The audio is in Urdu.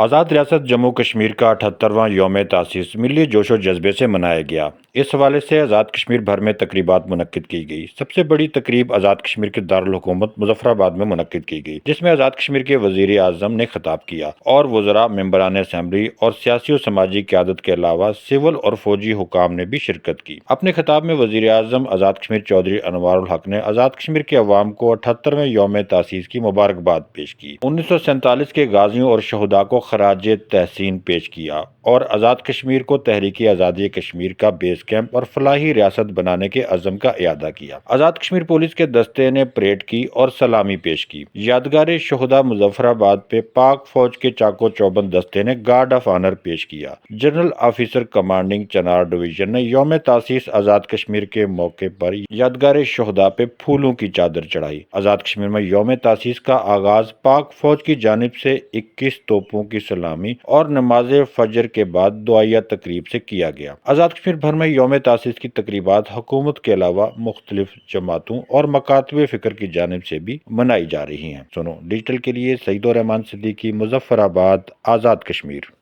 آزاد ریاست جموں کشمیر کا 78واں یوم تاسیس ملی جوش و جذبے سے منایا گیا۔ اس حوالے سے آزاد کشمیر بھر میں تقریبات منعقد کی گئی۔ سب سے بڑی تقریب آزاد کشمیر کے دارالحکومت مظفر آباد میں منعقد کی گئی، جس میں آزاد کشمیر کے وزیر اعظم نے خطاب کیا اور وزراء، ممبران اسمبلی اور سیاسی و سماجی قیادت کے علاوہ سول اور فوجی حکام نے بھی شرکت کی۔ اپنے خطاب میں وزیر اعظم آزاد کشمیر چودھری انوار الحق نے آزاد کشمیر کے عوام کو 78ویں یوم تاسیس کی مبارکباد پیش کی، 1947 کے غازیوں اور شہداء کو خراج تحسین پیش کیا اور آزاد کشمیر کو تحریک آزادی کشمیر کا بیس کیمپ اور فلاحی ریاست بنانے کے عزم کا اعادہ کیا۔ آزاد کشمیر پولیس کے دستے نے پریڈ کی اور سلامی پیش کی۔ یادگار شہداء مظفر آباد پہ پاک فوج کے چاق و چوبند دستے نے گارڈ آف آنر پیش کیا۔ جنرل آفیسر کمانڈنگ چنار ڈویژن نے یوم تاسیس آزاد کشمیر کے موقع پر یادگار شہداء پہ پھولوں کی چادر چڑھائی۔ آزاد کشمیر میں یوم تاسیس کا آغاز پاک فوج کی جانب سے 21 توپوں کی سلامی اور نماز فجر کے بعد دعائیہ تقریب سے کیا گیا۔ آزاد کشمیر بھر میں یوم تاسیس کی تقریبات حکومت کے علاوہ مختلف جماعتوں اور مکاتب فکر کی جانب سے بھی منائی جا رہی ہیں۔ سنو ڈیجیٹل کے لیے سعید الرحمان صدیقی، مظفر آباد، آزاد کشمیر۔